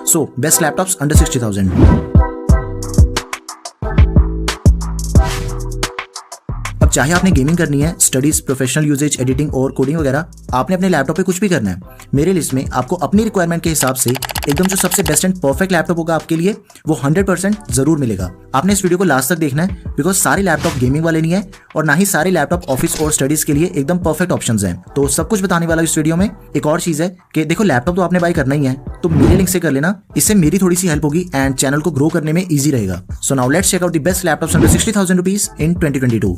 So best laptops under 60,000। अब चाहे आपने गेमिंग करनी है, स्टडीज, प्रोफेशनल यूजेज, एडिटिंग और कोडिंग वगैरह, आपने अपने लैपटॉप पे कुछ भी करना है, मेरे लिस्ट में आपको अपनी रिक्वायरमेंट के हिसाब से एकदम जो सबसे बेस्ट एंड परफेक्ट लैपटॉप होगा आपके लिए, वो 100% जरूर मिलेगा। आपने इस वीडियो को लास्ट तक देखना है, बिकॉज सारे लैपटॉप गेमिंग वाले नहीं है और ना ही सारे लैपटॉप ऑफिस और स्टडीज के लिए एकदम परफेक्ट ऑप्शंस हैं। तो सब कुछ बताने वाला इस वीडियो में। एक और चीज है कि देखो, लैपटॉप तो आपने बाय करना ही है, तो मेरे लिंक से कर लेना, इससे मेरी थोड़ी सी हेल्प होगी एंड चैनल को ग्रो करने में ईजी रहेगा। So now let's check out the best laptops under 60,000 rupees in 2022।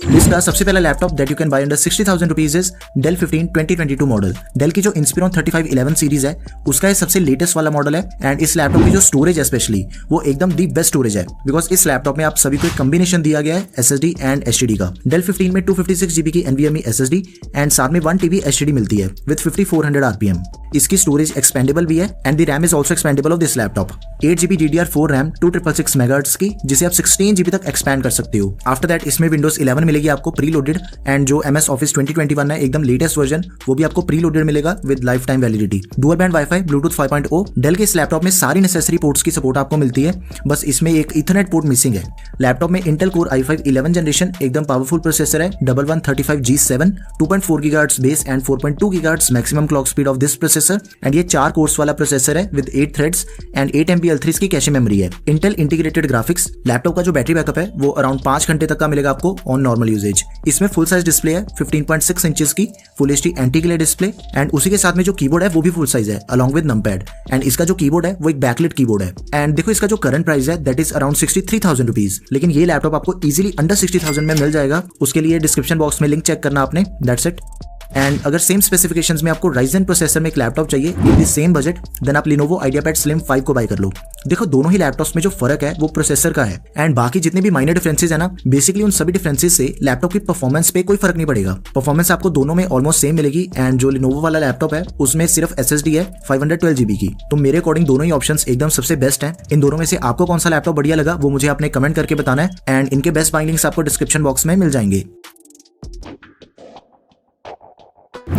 List का सबसे पहला laptop that you can buy under 60,000 rupees is Dell 15 2022 model. Dell की जो इंस्पिरॉन 3511 सीरीज है, उसका ये सबसे लेटेस्ट वाला मॉडल है एंड इस लैपटॉप की जो स्टोरेज है स्पेशली, वो एकदम दी बेस्ट स्टोरेज है, बिकॉज इस लैपटॉप में आप सभी को एक कॉम्बिनेशन दिया गया है SSD एंड HDD का। डेल 15 में 256 GB की NVMe SSD एंड साथ में 1 TB HDD मिलती है विद 5400 RPM। इसकी स्टोरेज एक्सपेंडेबल भी है and the RAM is also expendable of this laptop. 8 GB DDR4 RAM 2666 MHz की, जिसे आप 16 GB तक एक्सपैंड कर सकते हो। आफ्टर दैट इसमें Windows 11 मिलेगी आपको प्री लोडेड एंड जो MS Office 2021 है एकदम लेटेस्ट वर्जन, वो भी आपको प्री लोडेड मिलेगा with lifetime validity. Dual band wifi, bluetooth 5.0। Dell के इस लैपटॉप में सारी नेसेसरी पोर्ट्स की सपोर्ट आपको मिलती है, बस इसमें एक ईथरनेट पोर्ट मिसिंग है। लैपटॉप में इंटेल कोर i5 11 जनरेशन एकदम पावरफुल प्रोसेसर है, 1135G7, 2.4 GHz base and 4.2 GHz maximum clock speed of this processor and ये 4 कोर्स वाला प्रोसेसर है with 8 threads and 8 MB L3 की कैशे मेमोरी है। Intel integrated graphics. Laptop का जो battery backup है वो अराउंड 5 घंटे तक का मिलेगा आपको ऑन नॉर्मल यूजेज। इसमें फुल साइज डिस्प्ले है 15.6 इंचेस की, full HD anti glare display and उसी के साथ में जो कीबोर्ड है वो भी फुल साइज है अलॉन्ग विद नमपैड एंड इसका जो कीबोर्ड है वो एक बैकलिट कीबोर्ड है। एंड देखो, इसका जो करंट प्राइस है दैट इज अराउंड 63,000 रुपीज, लेकिन ये लैपटॉप आपको इजीली अंडर 60,000 में मिल जाएगा। उसके लिए डिस्क्रिप्शन बॉक्स में लिंक चेक करना आपने, दैट्स इट। एंड अगर सेम स्पेसिफिकेशंस में आपको Ryzen प्रोसेसर में एक लैपटॉप चाहिए in the same budget, then आप Lenovo IdeaPad Slim 5 को बाय कर लो। देखो, दोनों ही लैपटॉप्स में जो फर्क है वो प्रोसेसर का है एंड बाकी जितने भी माइनर डिफरेंसेस है ना, बेसिकली उन सभी डिफरेंसेस से लैपटॉप की परफॉर्मेंस पे कोई फर्क नहीं पड़ेगा। परफॉर्मेंस आपको दोनों में ऑलमोस्ट सेम मिलेगी एंड जो Lenovo वाला लैपटॉप है उसमें सिर्फ SSD है 512 GB की। तो मेरे अकॉर्डिंग दोनों ही ऑप्शंस एकदम सबसे बेस्ट हैं। इन दोनों में से आपको कौन सा लैपटॉप बढ़िया लगा वो मुझे आपने कमेंट करके बताना है एंड इनके बेस्ट बाय लिंक्स आपको डिस्क्रिप्शन बॉक्स में मिल जाएंगे।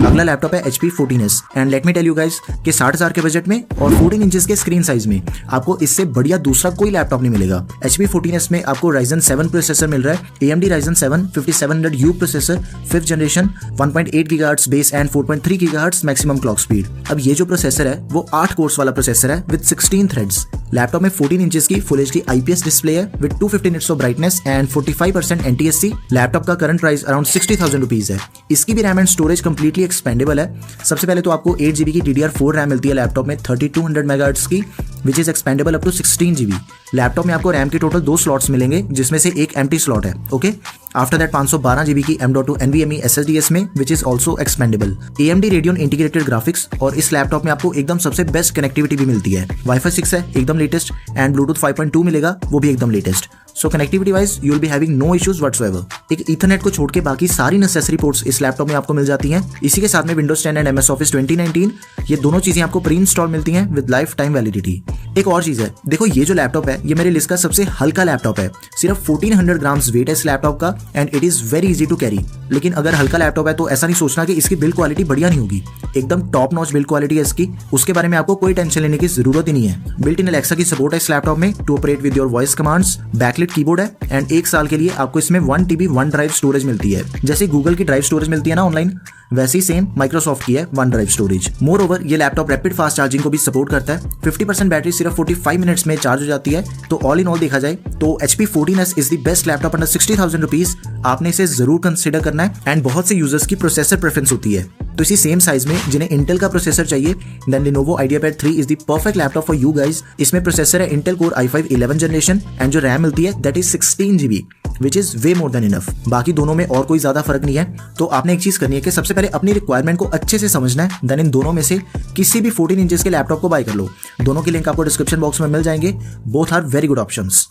अगला लैपटॉप है HP 14s and let me tell you guys कि 60,000 के बजट में और 14 इंचेस के स्क्रीन साइज में आपको इससे बढ़िया दूसरा कोई लैपटॉप नहीं मिलेगा। HP 14s में आपको Ryzen 7 प्रोसेसर मिल रहा है, AMD Ryzen 7 5700U processor 5th generation, 1.8 GHz base and 4.3 GHz maximum clock speed. अब ये जो प्रोसेसर है वो 8 कोर्स वाला प्रोसेसर है विद 16 थ्रेड्स। लैपटॉप में 14 इंचेस की फुल HD IPS डिस्प्ले है with 250 nits of brightness and 45% NTSC। Laptop का करंट प्राइस अराउंड 60,000 रुपीज है। इसकी भी RAM and storage completely expandable है। सबसे पहले तो आपको 8 GB की DDR4 रैम मिलती है लैपटॉप में 3200 MHz की, which is expandable up to 16 GB। Laptop में आपको रैम के टोटल 2 स्लॉट्स मिलेंगे, जिसमें से एक एम्प्टी स्लॉट है। ओके, आफ्टर दैट 512 GB की M.2 NVMe SSD इसमें, which is also expendable. AMD Radeon integrated graphics और इस लैपटॉप में आपको एकदम सबसे बेस्ट कनेक्टिविटी भी मिलती है। Wi-Fi 6 है एकदम लेटेस्ट एंड ब्लूटूथ 5.2 मिलेगा, वो भी एकदम latest. So connectivity wise you will be having no issues whatsoever. एक ईथरनेट को छोड़ के बाकी सारी नेसेसरी पोर्ट्स इस लैपटॉप में आपको मिल जाती हैं। इसी के साथ में Windows 10 एंड MS Office 2019, ये दोनों चीजें आपको प्री इंस्टॉल मिलती हैं विद लाइफ टाइम वैलिडिटी। एक और चीज है, देखो ये जो लैपटॉप है ये मेरे लिस्ट का सबसे हल्का लैपटॉप है, सिर्फ 1400 ग्राम्स वेट है इस लैपटॉप का and it is very easy to carry. लेकिन अगर हल्का लैपटॉप है तो ऐसा नहीं सोचना कि इसकी बिल्ड क्वालिटी बढ़िया नहीं होगी, एकदम टॉप नॉच बिल्ड क्वालिटी है इसकी, उसके बारे में आपको कोई टेंशन लेने की जरूरत ही नहीं है। बिल्ट इन Alexa की सपोर्ट है इस लैपटॉप में to operate with your voice commands, backlit keyboard है एंड 1 साल के लिए आपको इसमें 1 TB वन ड्राइव स्टोरेज मिलती है। जैसे गूगल की ड्राइव स्टोरेज मिलती है ना ऑनलाइन, वैसी सेम माइक्रोसॉफ्ट की है one drive storage. More over ये लैपटॉप रैपिड फास्ट चार्जिंग को भी सपोर्ट करता है। 50% बैटरी सिर्फ 45 मिनट्स में चार्ज हो जाती है। तो ऑल इन ऑल देखा जाए तो HP 14s is the best laptop under 60,000 rupees. आपने इसे जरूर कंसिडर करना है एंड बहुत से यूजर्स की प्रोसेसर प्रेफरेंस होती है, तो इसी सेम साइज में जिन्हें इंटेल का प्रोसेसर चाहिए, then Lenovo IdeaPad 3 is the perfect laptop for you guys. इसमें प्रोसेसर है Intel core i5 11 generation and जो रैम मिलती है that is 16 GB, which is way more than enough. बाकी दोनों में और कोई ज्यादा फर्क नहीं है। तो आपने एक चीज करनी है कि सबसे पहले अपनी रिक्वायरमेंट को अच्छे से समझना है, देन इन दोनों में से किसी भी 14 इंचेस के लैपटॉप को बाय कर लो। दोनों के लिंक आपको डिस्क्रिप्शन बॉक्स में मिल जाएंगे। Both are very good options.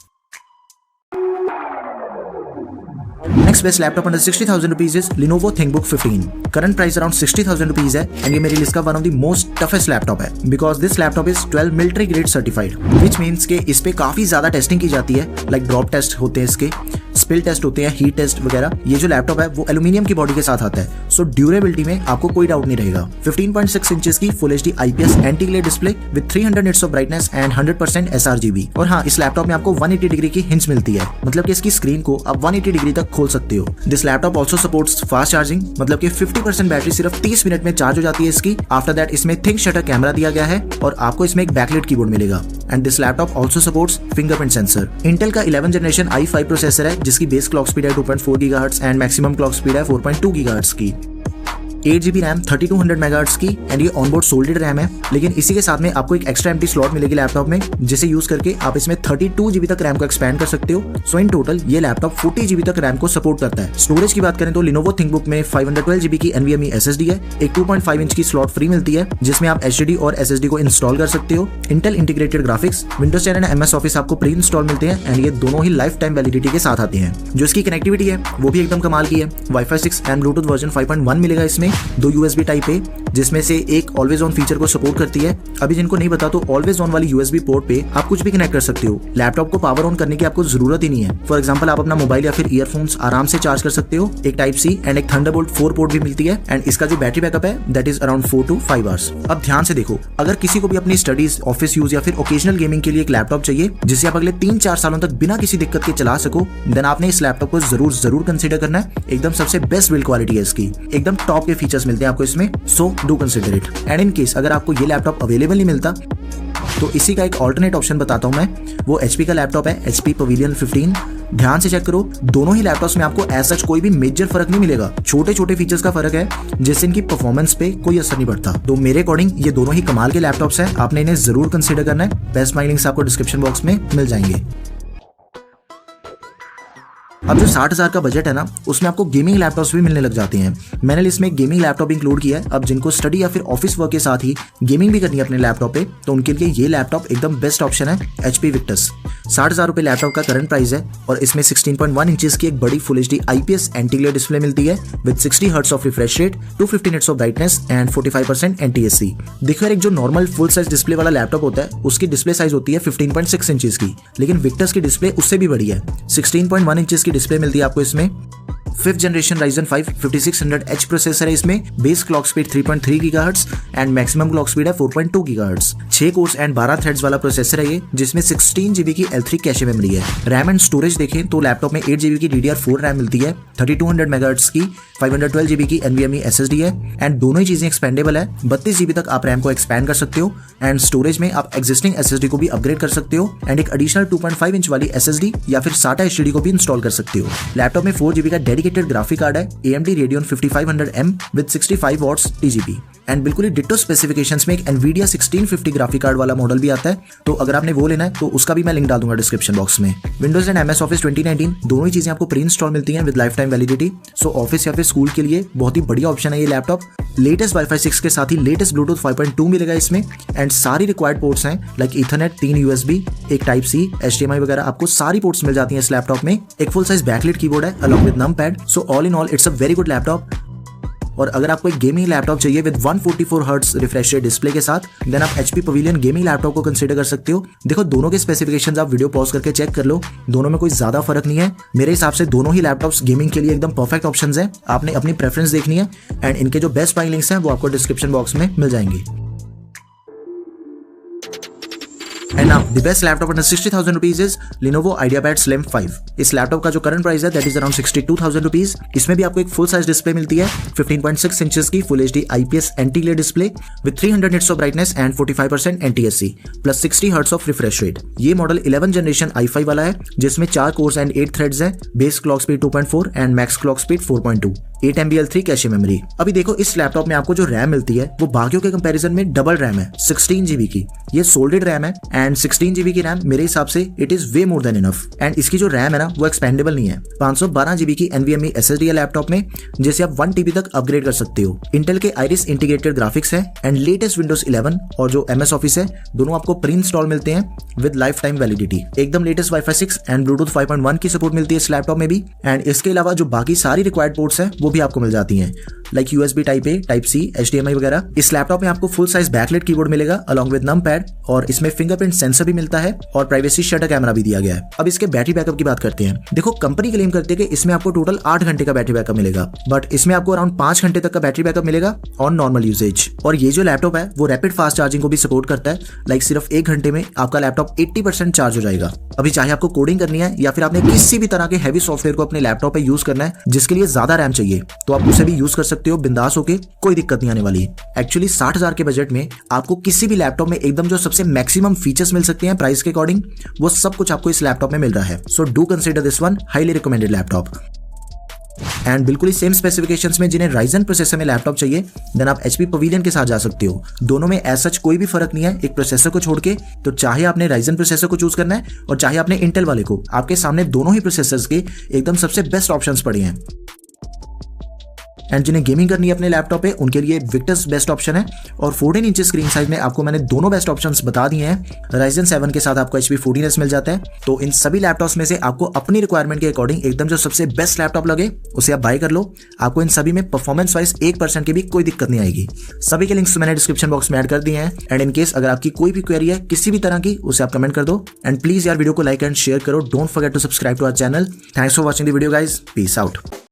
Next best laptop under 60,000 rupees is Lenovo ThinkBook 15. Current price around 60,000 rupees है and ये मेरी लिस्ट का one of the most toughest laptop है because this laptop is 12 military grade certified, which means कि इस पे काफी ज्यादा टेस्टिंग की जाती है, like drop test होते हैं इसके, स्पिल टेस्ट होते हैं, हीट टेस्ट वगैरह। ये जो लैपटॉप है वो एल्यूमिनियम की बॉडी के साथ आता है, सो ड्यूरेबिलिटी में आपको कोई डाउट नहीं रहेगा। 15.6 इंचेस की full HD IPS anti glare display with 300 nits of brightness and 100% sRGB। और हाँ, इस लैपटॉप में आपको 180 डिग्री की हिंज मिलती है, मतलब कि इसकी स्क्रीन को आप 180 डिग्री तक खोल सकते हो। This laptop also supports fast charging, मतलब कि 50% बैटरी सिर्फ 30 मिनट में चार्ज हो जाती है इसकी। आफ्टर दैट इसमें थिक शटर कैमरा दिया गया है और आपको इसमें एक बैकलाइट कीबोर्ड मिलेगा। And this laptop also supports fingerprint sensor. Intel का 11 जनरेशन i5 प्रोसेसर है, जिसकी बेस क्लॉक स्पीड है 2.4 GHz and maximum clock speed है 4.2 GHz की। 8GB रैम 3200 मेगाहर्ट्ज की एंड ये ऑनबोर्ड सोल्डेड रैम है। लेकिन इसी के साथ में आपको एक एक्स्ट्रा एम्प्टी स्लॉट मिलेगी लैपटॉप में, जिसे यूज करके आप इसमें 32GB तक रैम को एक्सपैंड कर सकते हो। सो इन टोटल ये लैपटॉप 40GB तक रैम को सपोर्ट करता है। स्टोरेज की बात करें तो Lenovo ThinkBook में 512GB की NVMe SSD है, एक 2.5 इंच की स्लॉट फ्री मिलती है, जिसमें आप HDD और SSD को इंस्टॉल कर सकते हो। Intel integrated graphics, Windows 10 and MS Office आपको प्री इंस्टॉल मिलते हैं एंड ये दोनों ही लाइफ टाइम वैलिडिटी के साथ आते हैं। जो इसकी कनेक्टिविटी है वो भी एकदम कमाल की है। Wi-Fi 6 एंड Bluetooth वर्जन 5.1 मिलेगा इसमें, 2 USB टाइप ए, जिसमें से एक ऑलवेज ऑन फीचर को सपोर्ट करती है। अभी जिनको नहीं पता तो ऑलवेज ऑन वाली USB पोर्ट पे आप कुछ भी कनेक्ट कर सकते हो। लैपटॉप को पावर ऑन करने की आपको जरूरत ही नहीं है। फॉर एग्जांपल आप अपना मोबाइल या फिर ईयरफोन्स आराम से चार्ज कर सकते हो। एक टाइप C एंड एक थंडरबोल्ट 4 पोर्ट भी मिलती है एंड इसका जो बैटरी बैकअप है that is around 4 to 5 hours. अब ध्यान से देखो, अगर किसी को भी अपनी स्टडीज, ऑफिस यूज या फिर ओकेजनल गेमिंग के लिए एक लैपटॉप चाहिए जिसे आप अगले 3-4 सालों तक बिना किसी दिक्कत के चला सको, देन आपने इस लैपटॉप को जरूर कंसीडर करना है। एकदम सबसे बेस्ट बिल्ड क्वालिटी है इसकी, एकदम टॉप के फीचर्स मिलते हैं आपको इसमें, so do consider it. And in case अगर आपको ये लैपटॉप अवेलेबल नहीं मिलता तो इसी का एक ऑल्टरनेट ऑप्शन बताता हूं मैं। वो HP का लैपटॉप है, HP Pavilion 15। ध्यान से चेक करो, दोनों ही लैपटॉप्स में आपको एज सच कोई भी मेजर फर्क नहीं मिलेगा। छोटे छोटे फीचर्स का फर्क है जिससे इनकी परफॉर्मेंस पे कोई असर नहीं पड़ता। तो मेरे अकॉर्डिंग ये दोनों ही कमाल के लैपटॉप्स हैं, आपने इन्हें जरूर कंसीडर करना है। बेस्ट माई लिंक्स आपको डिस्क्रिप्शन बॉक्स में मिल जाएंगे। अब जो 60,000 का बजट है ना, उसमें आपको गेमिंग लैपटॉप्स भी मिलने लग जाते हैं। मैंने लिस्ट में गेमिंग लैपटॉप इंक्लूड किया है। अब जिनको स्टडी या फिर ऑफिस वर्क के साथ ही गेमिंग भी करनी है अपने लैपटॉप पे, तो उनके लिए ये लैपटॉप एकदम बेस्ट ऑप्शन है। HP Victus 60,000 रुपए लैपटॉप का करंट प्राइस है और इसमें 16.1 इंचेस की एक बड़ी full HD IPS anti glare display मिलती है with 60 hertz of refresh rate, 250 nits of brightness and 45% NTSC। देखो यार, एक जो नॉर्मल फुल साइज डिस्प्ले वाला लैपटॉप होता है उसकी डिस्प्ले साइज होती है 15.6 इंचेस की, लेकिन Victus की डिस्प्ले उससे भी बड़ी है। 16.1 इंचेस की डिस्प्ले मिलती है आपको इसमें। 5th generation Ryzen 5 5600H processor है इसमें, base clock speed 3.3 GHz and maximum clock speed है 4.2 GHz। 6 कोर्स एंड 12 थ्रेड्स वाला प्रोसेसर है ये, जिसमें 16GB की L3 कैशे मेमोरी है। रैम एंड स्टोरेज देखें तो लैपटॉप में 8GB की DDR4 रैम मिलती है, 3200 मेगाहर्ट्ज की 512GB की NVMe SSD है एंड दोनों ही चीजें एक्सपेंडेबल है। 32GB तक आप रैम को एक्सपैंड कर सकते हो एंड स्टोरेज में आप एग्जिस्टिंग SSD को भी अपग्रेड कर सकते हो एंड एक एडिशनल 2.5 इंच वाली SSD या फिर SATA HDD को भी इंस्टॉल कर सकते हो। लैपटॉप में 4GB का डेडिकेटेड ग्राफिक कार्ड है, AMD Radeon 5500M with 65 watts TGP and बिल्कुल ही डिट्टो स्पेसिफिकेशंस में एक Nvidia 1650 ग्राफिक कार्ड वाला मॉडल भी आता है। तो अगर आपने वो लेना है तो उसका भी मैं लिंक डाल दूंगा डिस्क्रिप्शन बॉक्स में। Windows एंड MS Office 2019 दोनों ही चीजें आपको प्री इंस्टॉल मिलती हैं with lifetime validity. So office या फिर स्कूल के लिए बहुत ही बढ़िया ऑप्शन है ये लैपटॉप। लेटेस्ट Wi-Fi 6 के साथ ही लेटेस्ट Bluetooth 5.2 मिलेगा इसमें एंड सारी रिक्वायर्ड पोर्ट्स हैं लाइक Ethernet, 3 USB, एक टाइप C, HDMI वगैरह आपको सारी पोर्ट्स मिल जाती हैं इस लैपटॉप में। एक फुल साइज बैकलाइट कीबोर्ड है along with numpad. So all in all it's a very good laptop. और अगर आपको एक गेमिंग लैपटॉप चाहिए with 144 hertz refresh rate display के साथ, देन आप HP Pavilion गेमिंग लैपटॉप को कंसीडर कर सकते हो। देखो दोनों के स्पेसिफिकेशंस आप वीडियो पॉज करके चेक कर लो, दोनों में कोई ज्यादा फर्क नहीं है। मेरे हिसाब से दोनों ही लैपटॉप्स गेमिंग के लिए एकदम परफेक्ट ऑप्शंस हैं। आपने अपनी प्रेफरेंस देखनी है एंड इनके जो बेस्ट बाइंग लिंक्स हैं वो आपको डिस्क्रिप्शन बॉक्स में मिल जाएंगे। And now the best laptop under 60,000 rupees is Lenovo IdeaPad Slim 5। इस लैपटॉप का जो करंट प्राइस है that is around 62,000 rupees। इसमें भी आपको एक फुल साइज डिस्प्ले मिलती है, 15.6 इंचेस की full HD IPS anti glare display with 300 nits of brightness and 45% NTSC plus 60 hertz of refresh rate. ये मॉडल 11 जनरेशन i5 वाला है, जिसमें 4 कोर्स एंड 8 थ्रेड्स हैं, base clock speed 2.4 and max clock speed 4.2, 8MB L3 cache memory. अभी देखो इस laptop में आपको जो रैम मिलती है वो बाकियों के कंपैरिजन में डबल रैम है, 16GB की। ये सोल्डेड रैम है एंड 16GB की रैम मेरे हिसाब से it is way more than enough. And इसकी जो रैम है ना वो एक्सपेंडेबल नहीं है। 512GB की NVMe SSD है लैपटॉप में, जिसे आप 1TB तक अपग्रेड कर सकते हो। इंटेल के Iris इंटीग्रेटेड ग्राफिक्स है एंड लेटेस्ट Windows 11 और जो MS Office है दोनों आपको प्री इंस्टॉल मिलते हैं विद लाइफ टाइम वैलिडिटी। एकदम लेटेस्ट Wi-Fi 6 एंड Bluetooth 5.1 की सपोर्ट मिलती है इस लैपटॉप में भी एंड इसके अलावा जो बाकी सारी रिक्वायर्ड पोर्ट्स हैं वो भी आपको मिल जाती हैं, like USB type A, type C, HDMI वगैरह। इस लैपटॉप में आपको फुल साइज बैकलाइट कीबोर्ड मिलेगा अलॉन्ग विद नम पैड, और इसमें फिंगरप्रिंट सेंसर भी मिलता है और प्राइवेसी शटर कैमरा भी दिया गया है। अब इसके बैटरी बैकअप की बात करते हैं। देखो, कंपनी क्लेम करती है कि इसमें आपको टोटल 8 घंटे का बैटरी बैकअप मिलेगा, बट इसमें आपको अराउंड 5 घंटे तक का बैटरी बैकअप मिलेगा ऑन नॉर्मल यूजेज। और ये जो लैपटॉप है वो रैपिड फास्ट चार्जिंग को भी सपोर्ट करता है, लाइक सिर्फ 1 घंटे में आपका लैपटॉप 80% चार्ज हो जाएगा। अभी चाहे आपको कोडिंग करनी है या फिर आपने किसी भी तरह के हैवी सॉफ्टवेयर को अपने लैपटॉप पे यूज करना है जिसके लिए ज्यादा रैम चाहिए, तो आप उसे भी यूज कर सकते हो बिंदास होके, कोई दिक्कत नहीं आने वाली है। एक्चुअली 60,000 के बजट में आपको किसी भी लैपटॉप में एकदम जो सबसे मैक्सिमम फीचर्स मिल सकते हैं प्राइस के अकॉर्डिंग, वो सब कुछ आपको इस लैपटॉप में मिल रहा है। So do consider this one highly recommended laptop. And बिल्कुल ही सेम स्पेसिफिकेशंस में जिन्हें राइजन प्रोसेसर में लैपटॉप चाहिए, देन आप HP पवेलियन के साथ जा सकते हो। दोनों में एज सच कोई भी फर्क नहीं है एक प्रोसेसर को छोड़ के। तो चाहे आपने राइजन प्रोसेसर को चूज करना है और चाहे आपने इंटेल वाले को, आपके सामने दोनों ही प्रोसेसर्स के एकदम सबसे बेस्ट ऑप्शंस पड़े हैं। एंड जिन्हें गेमिंग करनी है अपने लैपटॉप पे, उनके लिए विक्टर्स बेस्ट ऑप्शन है। और 14 इंच स्क्रीन साइज में आपको मैंने दोनों बेस्ट ऑप्शंस बता दिए हैं। Ryzen 7 के साथ आपको HP 14S मिल जाता है। तो इन सभी लैपटॉप्स में से आपको अपनी रिक्वायरमेंट के अकॉर्डिंग एकदम जो सबसे बेस्ट लैपटॉप लगे उसे आप बाय कर लो। आपको इन सभी में परफॉर्मेंस वाइज 1% की भी कोई दिक्कत नहीं आएगी। सभी के लिंक्स मैंने डिस्क्रिप्शन बॉक्स में ऐड कर दिए हैं। एंड इन केस अगर आपकी कोई भी क्वेरी है किसी भी तरह की, उसे आप कमेंट कर दो। एंड प्लीज यार वीडियो को लाइक एंड शेयर करो। Don't forget to subscribe to our channel. Thanks for watching the video guys. Peace out.